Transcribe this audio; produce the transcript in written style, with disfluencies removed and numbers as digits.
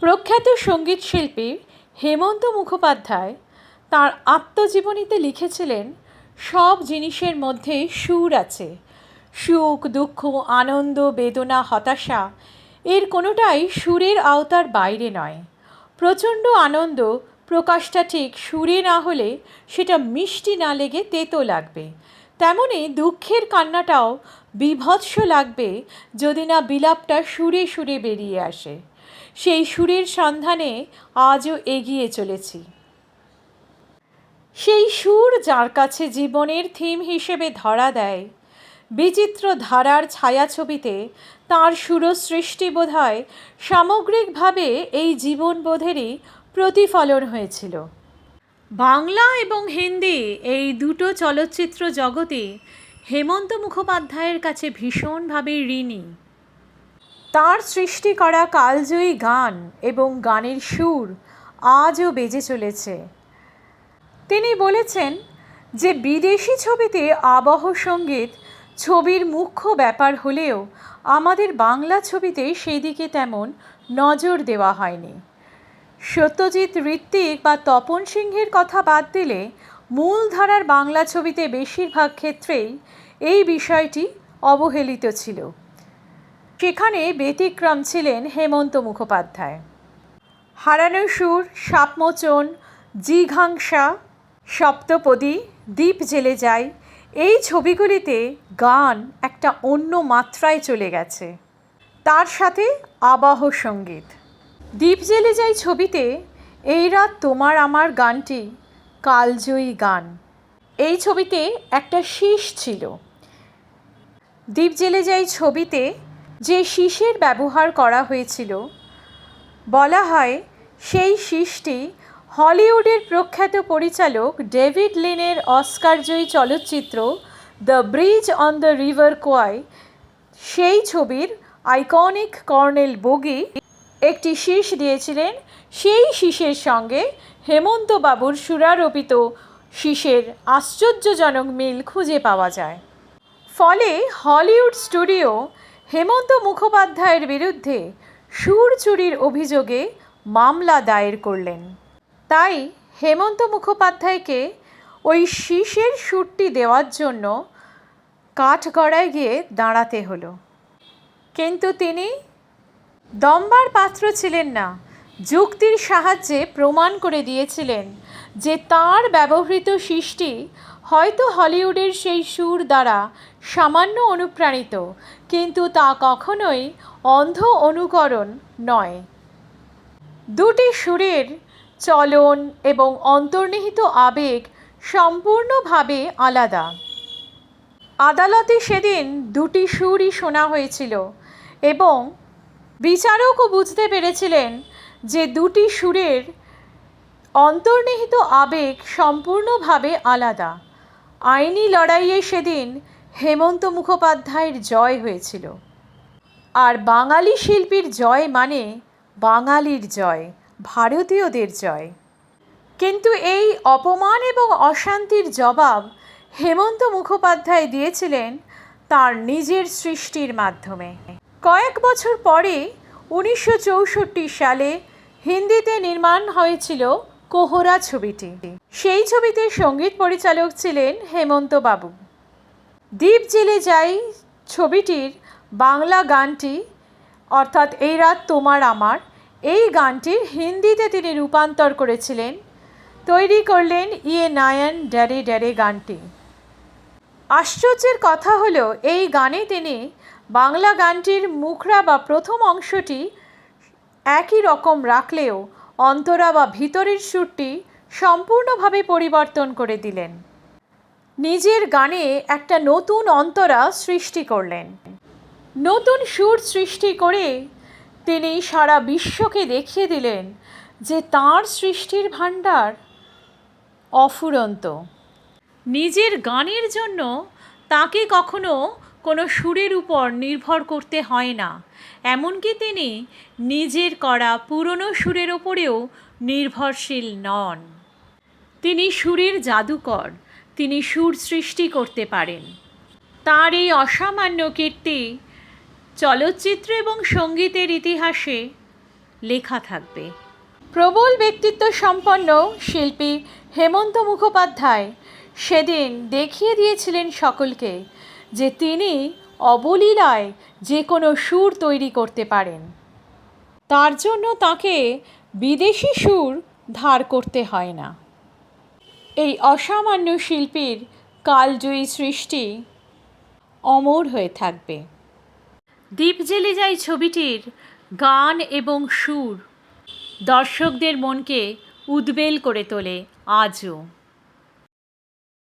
প্রখ্যাত সঙ্গীত শিল্পী হেমন্ত মুখোপাধ্যায় তাঁর আত্মজীবনীতে লিখেছিলেন, সব জিনিসের মধ্যে সুর আছে। সুখ, দুঃখ, আনন্দ, বেদনা, হতাশা এর কোনোটাই সুরের আওতার বাইরে নয়। প্রচণ্ড আনন্দ প্রকাশটা ঠিক সুরে না হলে সেটা মিষ্টি না লেগে তেতো লাগবে। তেমনি দুঃখের কান্নাটাও বীভৎস লাগবে যদি না বিলাপটা সুরে সুরে বেরিয়ে আসে। সেই সুরের সন্ধানে আজও এগিয়ে চলেছি। সেই সুর যার কাছে জীবনের থিম হিসেবে ধরা দেয়, বিচিত্র ধারার ছায়াছবিতে তাঁর সুরসৃষ্টি বোধহয় সামগ্রিকভাবে এই জীবনবোধেরই প্রতিফলন হয়েছিল। বাংলা এবং হিন্দি এই দুটো চলচ্চিত্র জগতে হেমন্ত মুখোপাধ্যায়ের কাছে ভীষণভাবে ঋণী। তাঁর সৃষ্টি করা কালজয়ী গান এবং গানের সুর আজও বেজে চলেছে। তিনি বলেছেন যে বিদেশি ছবিতে আবহ সঙ্গীত ছবির মুখ্য ব্যাপার হলেও আমাদের বাংলা ছবিতে সেই দিকে তেমন নজর দেওয়া হয়নি। সত্যজিৎ, ঋত্বিক বা তপন সিংহের কথা বাদ দিলে মূলধারার বাংলা ছবিতে বেশিরভাগ ক্ষেত্রেই এই বিষয়টি অবহেলিত ছিল। সেখানে ব্যতিক্রম ছিলেন হেমন্ত মুখোপাধ্যায়। হারানো সুর, সাপমোচন, জিঘাংসা, সপ্তপদী, দ্বীপ জেলে যায় এই ছবিগুলিতে গান একটা অন্য মাত্রায় চলে গেছে। তার সাথে আবহ সঙ্গীত। দ্বীপ জেলে যায় ছবিতে এই রাত তোমার আমার গানটি কালজয়ী গান। এই ছবিতে একটা শীষ ছিল। দ্বীপ জেলে যায় ছবিতে যে শীষের ব্যবহার করা হয়েছিল, বলা হয় সেই শীষটি হলিউডের প্রখ্যাত পরিচালক ডেভিড লিনের অস্কারজয়ী চলচ্চিত্র the bridge on the river কোয়াই, সেই ছবির আইকনিক কর্নেল বগি একটি শীষ দিয়েছিলেন। সেই শীষের সঙ্গে হেমন্ত বাবুর সুরারোপিত শীষের আশ্চর্যজনক মিল খুঁজে পাওয়া যায়। ফলে হলিউড স্টুডিও হেমন্ত মুখোপাধ্যায়ের বিরুদ্ধে সুর চুরির অভিযোগে মামলা দায়ের করলেন। তাই হেমন্ত মুখোপাধ্যায়কে ওই শীষের সুরটি দেওয়ার জন্য কাঠগড়ায় গিয়ে দাঁড়াতে হলো। কিন্তু তিনি দম্বার পাত্র ছিলেন না। যুক্তির সাহায্যে প্রমাণ করে দিয়েছিলেন যে তাঁর ব্যবহৃত শীষটি হয়তো হলিউডের সেই সুর দ্বারা সামান্য অনুপ্রাণিত, কিন্তু তা কখনোই অন্ধ অনুকরণ নয়। দুটি সুরের চলন এবং অন্তর্নিহিত আবেগ সম্পূর্ণভাবে আলাদা। আদালতে সেদিন দুটি সুরই শোনা হয়েছিল এবং বিচারকও বুঝতে পেরেছিলেন যে দুটি সুরের অন্তর্নিহিত আবেগ সম্পূর্ণভাবে আলাদা। আইনি লড়াইয়ে সেদিন হেমন্ত মুখোপাধ্যায়ের জয় হয়েছিল। আর বাঙালি শিল্পীর জয় মানে বাঙালির জয়, ভারতীয়দের জয়। কিন্তু এই অপমান এবং অশান্তির জবাব হেমন্ত মুখোপাধ্যায় দিয়েছিলেন তার নিজের সৃষ্টির মাধ্যমে। কয়েক বছর পরে 1964 সালে হিন্দিতে নির্মাণ হয়েছিল কোহরা ছবিটি। সেই ছবিতে সঙ্গীত পরিচালক ছিলেন হেমন্ত বাবু। দ্বীপ জেলে যাই ছবিটির বাংলা গানটি অর্থাৎ এই রাত তোমার আমার, এই গানটির হিন্দিতে তিনি রূপান্তর করেছিলেন, তৈরি করলেন ইয়ে নায়ন ড্যারে ড্যারে গানটি। আশ্চর্যের কথা হলো এই গানে তিনি বাংলা গানটির মুখরা বা প্রথম অংশটি একই রকম রাখলেও অন্তরা বা ভিতরের সুরটি সম্পূর্ণভাবে পরিবর্তন করে দিলেন। নিজের গানে একটা নতুন অন্তরা সৃষ্টি করলেন। নতুন সুর সৃষ্টি করে তিনি সারা বিশ্বকে দেখিয়ে দিলেন যে তাঁর সৃষ্টির ভাণ্ডার অফুরন্ত। নিজের গানের জন্য তাকে কখনো কোনো সুরের উপর নির্ভর করতে হয় না। এমনকি তিনি নিজের করা পুরনো সুরের ওপরেও নির্ভরশীল নন। তিনি সুরের জাদুকর, তিনি সুর সৃষ্টি করতে পারেন। তাঁর এই অসামান্য কীর্তি চলচ্চিত্র এবং সঙ্গীতের ইতিহাসে লেখা থাকবে। প্রবল ব্যক্তিত্ব সম্পন্ন শিল্পী হেমন্ত মুখোপাধ্যায় সেদিন দেখিয়ে দিয়েছিলেন সকলকে যে তিনি অবলীলায় যে কোনো সুর তৈরি করতে পারেন। তার জন্য তাকে বিদেশি সুর ধার করতে হয় না। এই অসামান্য শিল্পীর কালজয়ী সৃষ্টি অমর হয়ে থাকবে। দ্বীপ জ্বেলে যায় ছবিটির গান এবং সুর দর্শকদের মনকে উদ্বেল করে তোলে আজও।